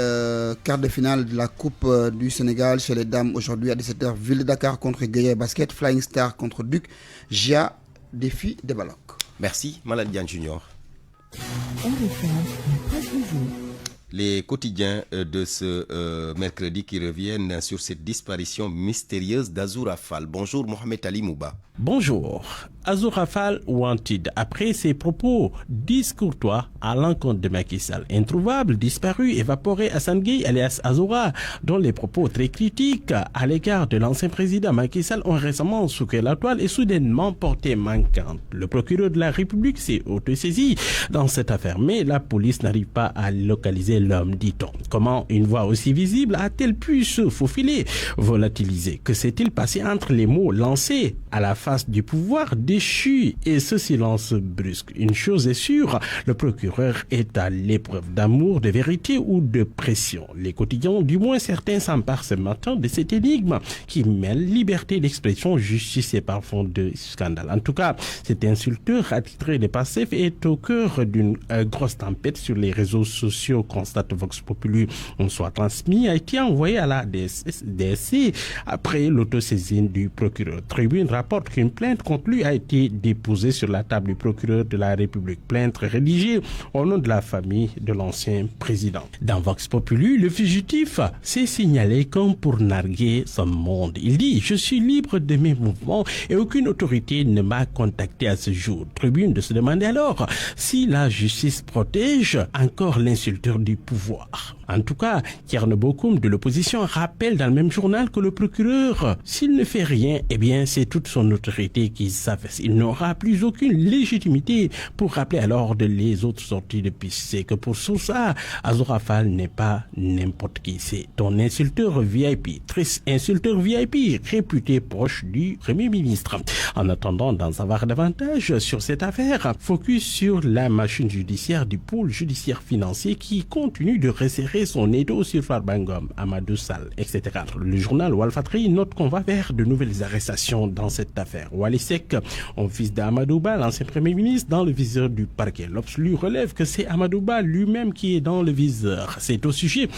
quarts de finale de la Coupe du Sénégal chez les dames aujourd'hui à 17h. Ville de Dakar contre Gueye Basket, Flying Star contre Duc, Gia, défi des Balocs. Merci, Maladian Junior. Les quotidiens de ce mercredi qui reviennent sur cette disparition mystérieuse d'Azoura Fall. Bonjour Mohamed Ali Mouba. Bonjour. Azoura Fall wanted après ses propos discourtois à l'encontre de Macky Sall. Introuvable, disparu, évaporé, Hassan Gueye alias Azoura, dont les propos très critiques à l'égard de l'ancien président Macky Sall ont récemment souqué la toile et soudainement porté manquante. Le procureur de la République s'est autosaisi dans cette affaire, mais la police n'arrive pas à localiser c'est l'homme, dit-on. Comment une voix aussi visible a-t-elle pu se faufiler, volatiliser? Que s'est-il passé entre les mots lancés à la face du pouvoir déchu et ce silence brusque? Une chose est sûre, le procureur est à l'épreuve d'amour, de vérité ou de pression. Les quotidiens, du moins certains, s'emparent ce matin de cette énigme qui mêle liberté d'expression, justice et parfum de scandale. En tout cas, cet insulteur attitré de Pastef est au cœur d'une grosse tempête sur les réseaux sociaux, constate Vox Populi. On soit transmis, a été envoyé à la DSC après l'autosaisine du procureur. Tribune rapporte qu'une plainte contre lui a été déposée sur la table du procureur de la République. Plainte rédigée au nom de la famille de l'ancien président. Dans Vox Populi, le fugitif s'est signalé comme pour narguer son monde. Il dit « Je suis libre de mes mouvements et aucune autorité ne m'a contacté à ce jour ». Tribune de se demander alors si la justice protège encore l'insulteur du pouvoir. En tout cas, Thierno Bokoum de l'opposition rappelle dans le même journal que le procureur, s'il ne fait rien, eh bien c'est toute son autorité qui s'affaisse. Il n'aura plus aucune légitimité pour rappeler à l'ordre les autres sorties de piste. C'est que pour ça, Azora Fall n'est pas n'importe qui. C'est ton insulteur VIP, triste insulteur VIP, réputé proche du Premier ministre. En attendant d'en savoir davantage sur cette affaire, focus sur la machine judiciaire du pôle judiciaire financier qui continue de resserrer son étau sur Farbangom, Amadou Sall, etc. Le journal Walfatri note qu'on va vers de nouvelles arrestations dans cette affaire. Walisek, fils d'Amadouba, l'ancien Premier ministre, dans le viseur du parquet. L'Obs lui relève que c'est Amadouba lui-même qui est dans le viseur. C'est au sujet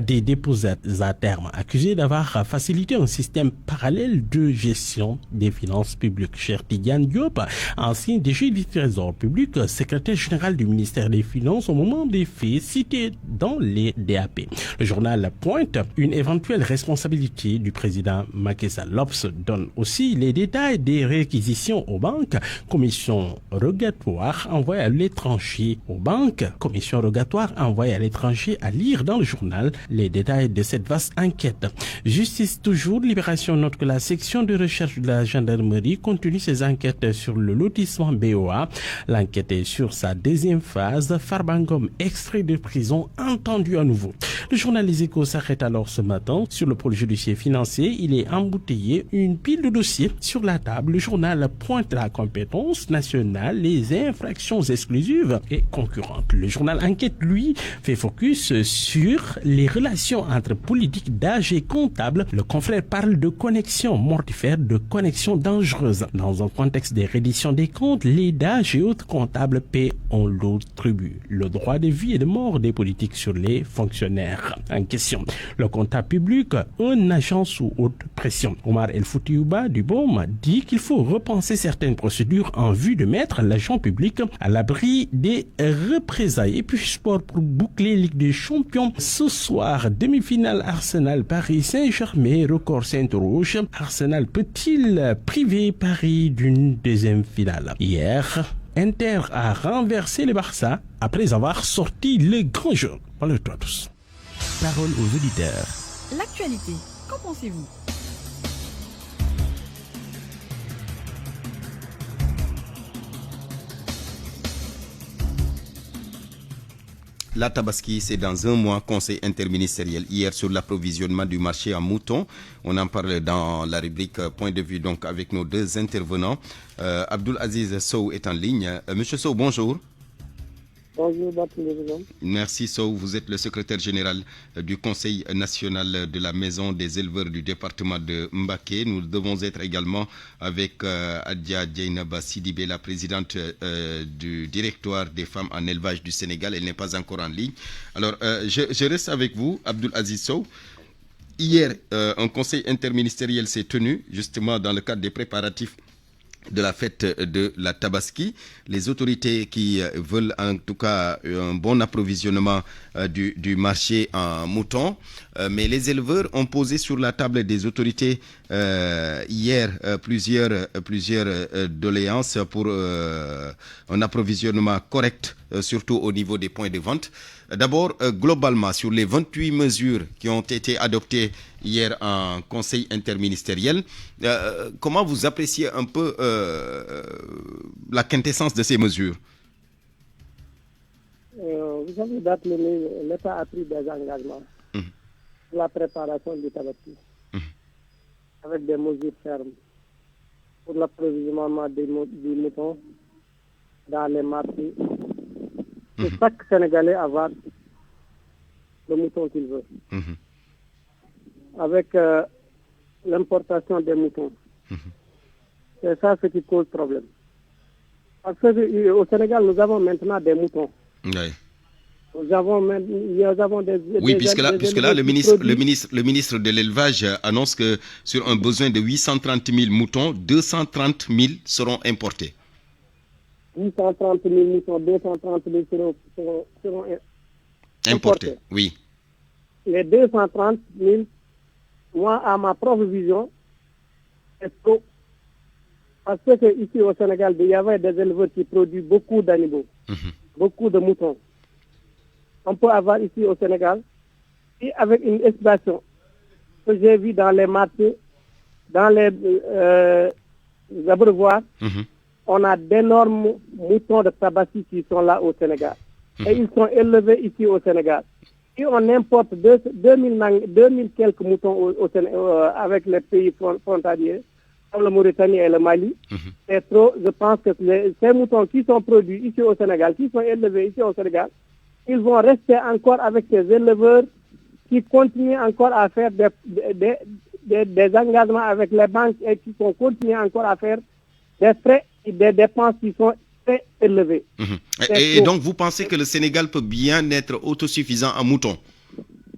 des dépositaires accusés d'avoir facilité un système parallèle de gestion des finances publiques. Cher Tidiane Diop, ancien DG du Trésor public, secrétaire général du ministère des Finances au moment des faits cités dans les DAP. Le journal pointe une éventuelle responsabilité du président Macky Sall. L'Obs donne aussi les détails des réquisitions aux banques. Commission rogatoire envoyée à l'étranger aux banques. Commission rogatoire envoyée à l'étranger à lire dans le journal les détails de cette vaste enquête. Justice toujours, Libération note que la section de recherche de la gendarmerie continue ses enquêtes sur le lotissement BOA. L'enquête est sur sa deuxième phase. Farbangom, extrait de prison, entendu à nouveau. Le journal Les Échos s'arrête alors ce matin sur le pôle judiciaire financier. Il est embouteillé, une pile de dossiers sur la table. Le journal pointe la compétence nationale, les infractions exclusives et concurrentes. Le journal Enquête, lui, fait focus sur les relations entre politique d'âge et comptable. Le confrère parle de connexion mortifère, de connexion dangereuse. Dans un contexte des redditions des comptes, les DAGE et autres comptables paient un lourd tribut. Le droit de vie et de mort des politiques sur les fonctionnaires en question. Le comptable public, un agent sous haute pression. Omar El Foutiouba du BOM dit qu'il faut repenser certaines procédures en vue de mettre l'agent public à l'abri des représailles. Et puis sport pour boucler Ligue des Champions. Ce soir, demi-finale Arsenal Paris Saint-Germain, record Saint-Rouge. Arsenal peut-il priver Paris d'une deuxième finale? Hier, Inter a renversé le Barça après avoir sorti le grand jeu. Parle-toi tous. Parole aux auditeurs. L'actualité, qu'en pensez-vous? La Tabaski, c'est dans un mois, conseil interministériel hier sur l'approvisionnement du marché en moutons. On en parle dans la rubrique point de vue donc avec nos deux intervenants. Abdul Aziz Sow est en ligne. Monsieur Sow, bonjour. Bonjour, Président. Merci Sow, vous êtes le secrétaire général du Conseil national de la Maison des éleveurs du département de Mbacké. Nous devons être également avec Adja Djeynaba Sidibé, la présidente du directoire des femmes en élevage du Sénégal. Elle n'est pas encore en ligne. Alors, je reste avec vous, Abdul Aziz Sow. Hier, un conseil interministériel s'est tenu justement dans le cadre des préparatifs de la fête de la Tabaski. Les autorités qui veulent en tout cas un bon approvisionnement du marché en moutons, mais les éleveurs ont posé sur la table des autorités hier plusieurs doléances pour un approvisionnement correct, surtout au niveau des points de vente. D'abord, globalement, sur les 28 mesures qui ont été adoptées hier en conseil interministériel, comment vous appréciez un peu la quintessence de ces mesures? Vous savez, l'État a pris des engagements pour la préparation du tabaski, avec des mesures fermes pour l'approvisionnement du mouton dans les marchés. Et chaque Sénégalais avoir le mouton qu'il veut. Avec l'importation des moutons. C'est ça ce qui cause problème. Parce qu'au Sénégal, nous avons maintenant des moutons. Oui. Nous avons puisque là, le ministre de l'élevage annonce que sur un besoin de 830 000 moutons, 230 000 seront importés. 830 000 moutons, 230 000 seront importés. Oui. Les 230 000, moi, à ma propre vision, c'est trop. Parce que ici au Sénégal, il y avait des éleveurs qui produisent beaucoup d'animaux, beaucoup de moutons. On peut avoir ici au Sénégal, et avec une exploitation que j'ai vue dans les marchés, dans les abreuvoirs, on a d'énormes moutons de tabaski qui sont là au Sénégal. Et ils sont élevés ici au Sénégal. Et on importe 2000 quelques moutons avec les pays frontaliers, comme la Mauritanie et le Mali. C'est trop. Je pense que ces moutons qui sont produits ici au Sénégal, qui sont élevés ici au Sénégal, ils vont rester encore avec ces éleveurs qui continuent encore à faire des engagements avec les banques et qui vont continuer encore à faire des frais et des dépenses qui sont très élevées. Et donc, vous pensez que le Sénégal peut bien être autosuffisant en moutons?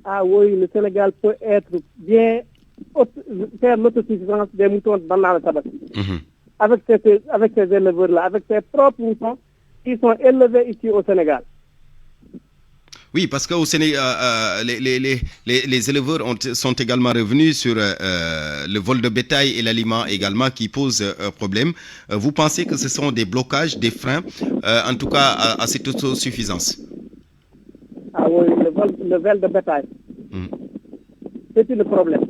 Ah oui, le Sénégal peut être bien faire l'autosuffisance des moutons dans le tabac. Avec ces éleveurs-là, avec ses propres moutons qui sont élevés ici au Sénégal. Oui, parce qu'au Sénégal, les éleveurs sont également revenus sur le vol de bétail et l'aliment également qui posent problème. Vous pensez que ce sont des blocages, des freins, en tout cas à cette autosuffisance? Ah oui, le vol de bétail, c'est le problème.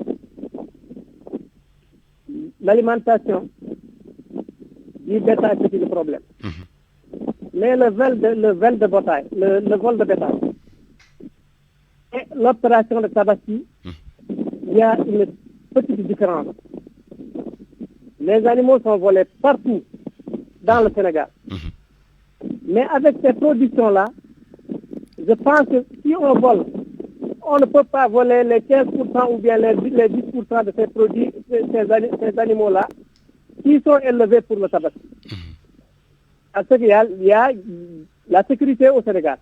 L'alimentation du bétail, c'est le problème. Mais le vol de bétail, le vol de bétail, et l'opération de tabaski, il y a une petite différence. Les animaux sont volés partout dans le Sénégal. Mais avec ces productions-là, je pense que si on vole, on ne peut pas voler les 15% ou bien les 10% de ces produits, ces animaux-là, qui sont élevés pour le tabac. Parce qu'il y a la sécurité au Sénégal.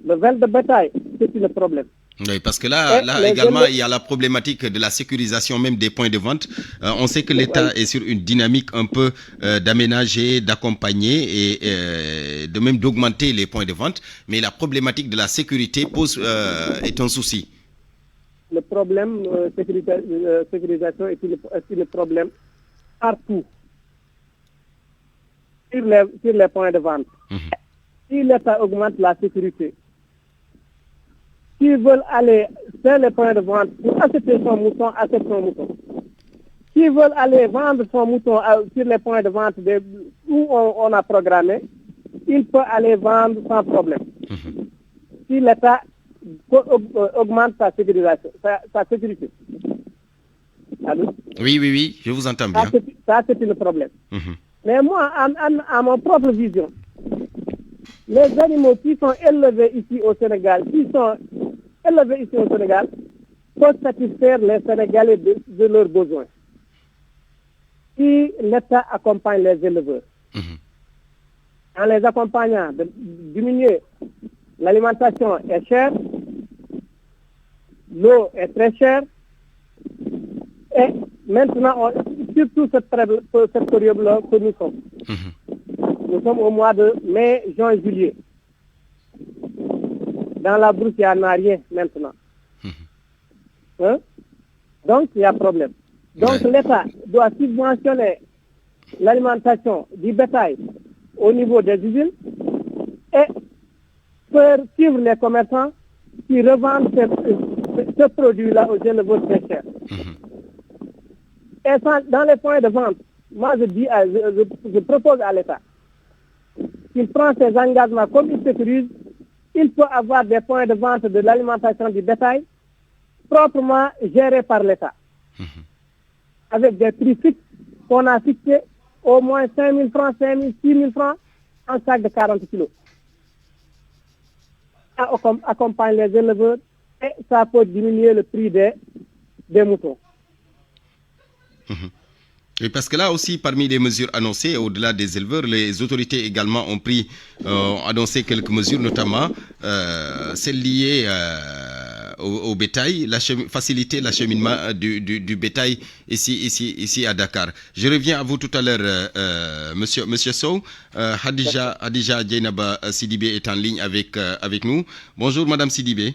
Le vol de bétail, c'est le problème. Oui, parce que là également, il y a la problématique de la sécurisation même des points de vente. On sait que l'État est sur une dynamique un peu d'aménager, d'accompagner et de même d'augmenter les points de vente. Mais la problématique de la sécurité est un souci. Le problème sécurisation est le problème partout. Sur les points de vente. Si l'État augmente la sécurité, s'ils veulent aller sur les points de vente pour acheter son mouton, achète son mouton. S'ils veulent aller vendre son mouton sur les points de vente où on a programmé, il peut aller vendre sans problème. Si l'État augmente sa sécurité. Allô? Oui, je vous entends bien. Ça, c'est le problème. Mais moi, à mon propre vision, les animaux qui sont élevés ici au Sénégal, peuvent satisfaire les Sénégalais de leurs besoins. Si l'État accompagne les éleveurs, en les accompagnant de diminuer, l'alimentation est chère, l'eau est très chère, et maintenant, surtout cette période-là que nous sommes. Nous sommes au mois de mai, juin, juillet. Dans la brousse, il n'y en a rien maintenant. Donc, il y a problème. Donc, l'État doit subventionner l'alimentation du bétail au niveau des usines et faire suivre les commerçants qui revendent ce produit-là aux éleveurs très chers. Et dans les points de vente, moi je propose à l'État qu'il prend ses engagements comme il sécurise, il peut avoir des points de vente de l'alimentation du bétail proprement gérés par l'État, avec des prix fixes qu'on a fixés au moins 5 000 francs, 5 000, 6 000 francs en sac de 40 kilos. Ça accompagne les éleveurs et ça peut diminuer le prix des moutons. Et parce que là aussi, parmi les mesures annoncées, au-delà des éleveurs, les autorités également ont annoncé quelques mesures, notamment celles liées au bétail, faciliter l'acheminement du bétail ici à Dakar. Je reviens à vous tout à l'heure, Monsieur Sow. Hadija Djeynaba Sidibé est en ligne avec nous. Bonjour, Madame Sidibé.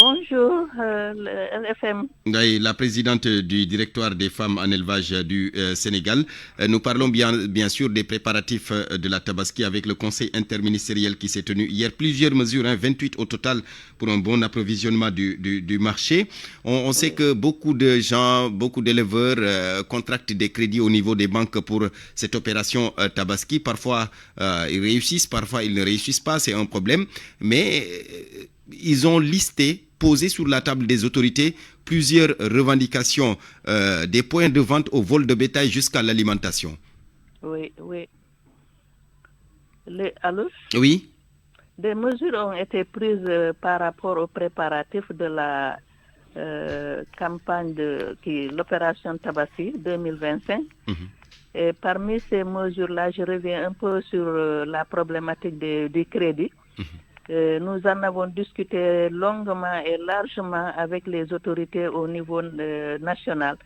Bonjour, LFM. La présidente du directoire des femmes en élevage du Sénégal. Nous parlons bien sûr des préparatifs de la Tabaski avec le conseil interministériel qui s'est tenu hier. Plusieurs mesures, 28 au total pour un bon approvisionnement du marché. On sait que beaucoup de gens, beaucoup d'éleveurs contractent des crédits au niveau des banques pour cette opération Tabaski. Parfois, ils réussissent, parfois, ils ne réussissent pas. C'est un problème. Mais ils ont posé sur la table des autorités plusieurs revendications, des points de vente au vol de bétail jusqu'à l'alimentation. Oui. Allô? Oui. Des mesures ont été prises par rapport aux préparatifs de la campagne de l'opération Tabaski 2025. Et parmi ces mesures-là, je reviens un peu sur la problématique du crédit. Nous en avons discuté longuement et largement avec les autorités au niveau national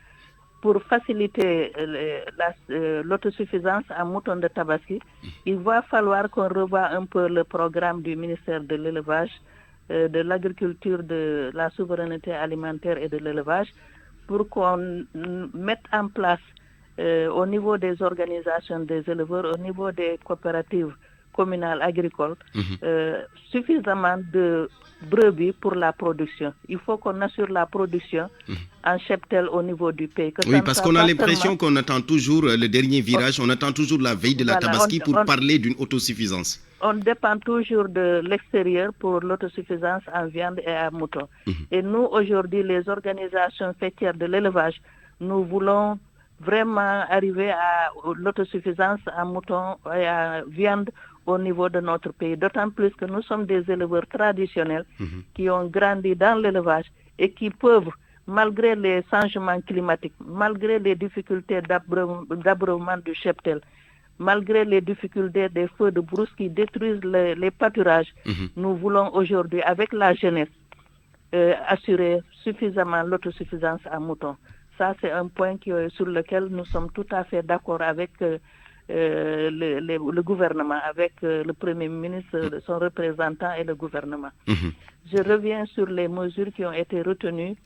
pour faciliter l'autosuffisance en moutons de Tabaski. Il va falloir qu'on revoie un peu le programme du ministère de l'élevage, de l'agriculture, de la souveraineté alimentaire et de l'élevage pour qu'on mette en place au niveau des organisations des éleveurs, au niveau des coopératives communales agricoles, suffisamment de brebis pour la production. Il faut qu'on assure la production en cheptel au niveau du pays. Oui, parce qu'on a l'impression qu'on attend toujours le dernier virage, on attend toujours la veille de la Tabaski pour parler d'une autosuffisance. On dépend toujours de l'extérieur pour l'autosuffisance en viande et en mouton. Et nous, aujourd'hui, les organisations fêtières de l'élevage, nous voulons vraiment arriver à l'autosuffisance en mouton et en viande au niveau de notre pays. D'autant plus que nous sommes des éleveurs traditionnels qui ont grandi dans l'élevage et qui peuvent, malgré les changements climatiques, malgré les difficultés d'abreuvement du cheptel, malgré les difficultés des feux de brousse qui détruisent les pâturages, nous voulons aujourd'hui, avec la jeunesse, assurer suffisamment l'autosuffisance en mouton. Ça, c'est un point sur lequel nous sommes tout à fait d'accord avec le gouvernement, avec le Premier ministre, son représentant et le gouvernement. Je reviens sur les mesures qui ont été retenues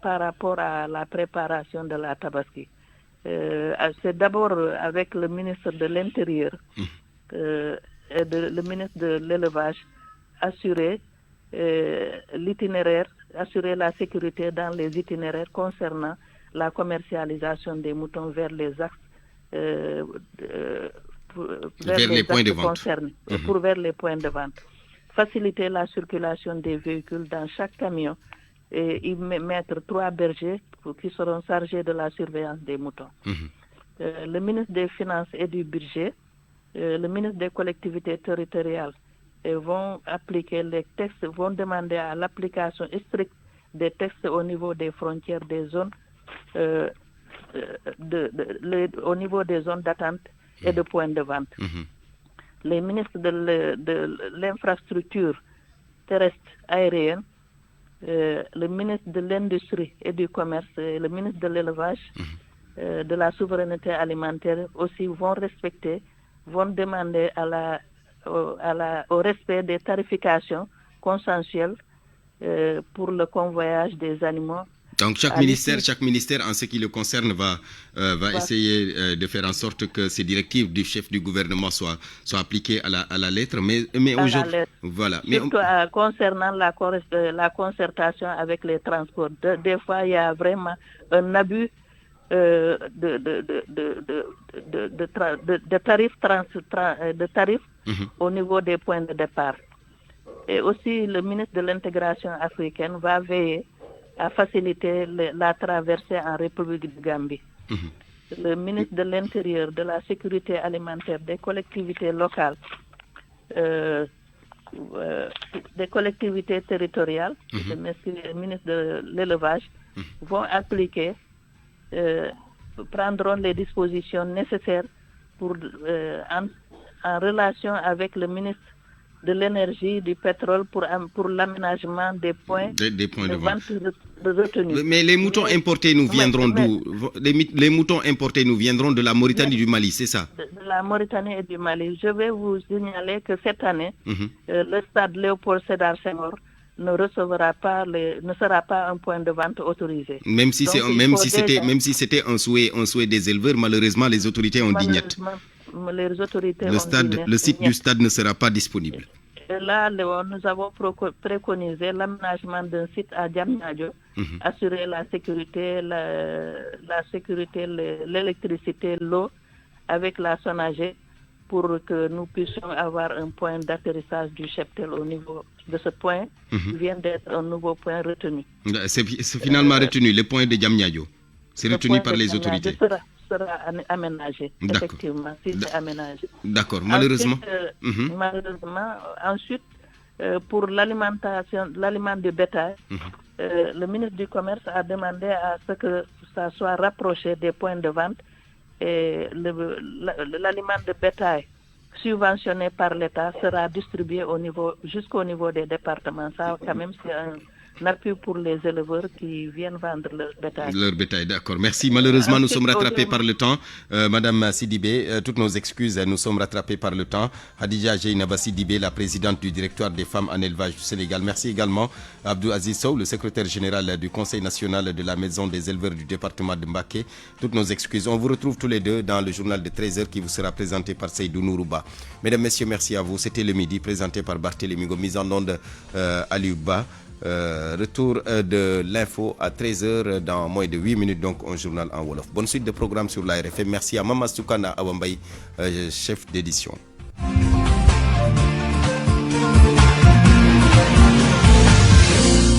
par rapport à la préparation de la Tabaski. C'est d'abord avec le ministre de l'Intérieur et le ministre de l'Élevage assurer l'itinéraire, assurer la sécurité dans les itinéraires concernant la commercialisation des moutons vers les axes vers les points de vente concernés, vers les points de vente. Faciliter la circulation des véhicules dans chaque camion et y mettre 3 bergers qui seront chargés de la surveillance des moutons. Le ministre des Finances et du Budget, le ministre des Collectivités territoriales vont appliquer les textes, vont demander à l'application stricte des textes au niveau des frontières des zones, au niveau des zones d'attente et de points de vente. Les ministres de l'infrastructure terrestre aérienne, le ministre de l'Industrie et du Commerce, et le ministre de l'Élevage, de la souveraineté alimentaire aussi vont demander au respect des tarifications consensuelles pour le convoyage des animaux. Donc chaque ministère en ce qui le concerne va essayer de faire en sorte que ces directives du chef du gouvernement soient appliquées à la lettre. Mais aujourd'hui, voilà. Surtout concernant la concertation avec les transports. Des fois, il y a vraiment un abus tarifs au niveau des points de départ. Et aussi, le ministre de l'intégration africaine va veiller à faciliter la traversée en République de Gambie. Le ministre de l'Intérieur, de la Sécurité alimentaire, des collectivités locales, des collectivités territoriales, le ministre de l'Élevage, vont appliquer, prendront les dispositions nécessaires pour, en relation avec le ministre de l'énergie, du pétrole pour l'aménagement des points, de vente retenus. Mais les moutons importés nous viendront d'où? Les moutons importés nous viendront de la Mauritanie et du Mali, c'est ça? De la Mauritanie et du Mali. Je vais vous signaler que cette année, le stade Léopold Sédar Senghor ne sera pas un point de vente autorisé. Même si c'était un souhait des éleveurs, malheureusement les autorités ont dit niet. Le site du stade ne sera pas disponible. Et là, nous avons préconisé l'aménagement d'un site à Diamniadio, assurer la sécurité, l'électricité, l'eau avec la SONAGED pour que nous puissions avoir un point d'atterrissage du cheptel au niveau de ce point, qui vient d'être un nouveau point retenu. C'est finalement retenu, le point de Diamniadio. C'est retenu par les autorités. Sera aménagé, effectivement, si c'est aménagé. D'accord, malheureusement. Ensuite, pour l'aliment de bétail, le ministre du Commerce a demandé à ce que ça soit rapproché des points de vente et l'aliment de bétail subventionné par l'État sera distribué jusqu'au niveau des départements. Ça, quand même, c'est un appui pour les éleveurs qui viennent vendre leur bétail. Leur bétail, d'accord. Merci. Malheureusement, nous sommes rattrapés par le temps. Madame Sidibé, toutes nos excuses, nous sommes rattrapés par le temps. Hadija Jeynaba Sidibé, la présidente du directoire des femmes en élevage du Sénégal. Merci également Abdou Aziz Sow, le secrétaire général du Conseil national de la Maison des éleveurs du département de Mbacké. Toutes nos excuses. On vous retrouve tous les deux dans le journal de 13h qui vous sera présenté par Seydou Nourouba. Mesdames, Messieurs, merci à vous. C'était le midi présenté par Barthélémy Go, mise en onde Aliouba. Retour de l'info à 13h dans moins de 8 minutes, donc un journal en Wolof. Bonne suite de programme sur la RFM. Merci à Mama Soukana Awambay, chef d'édition.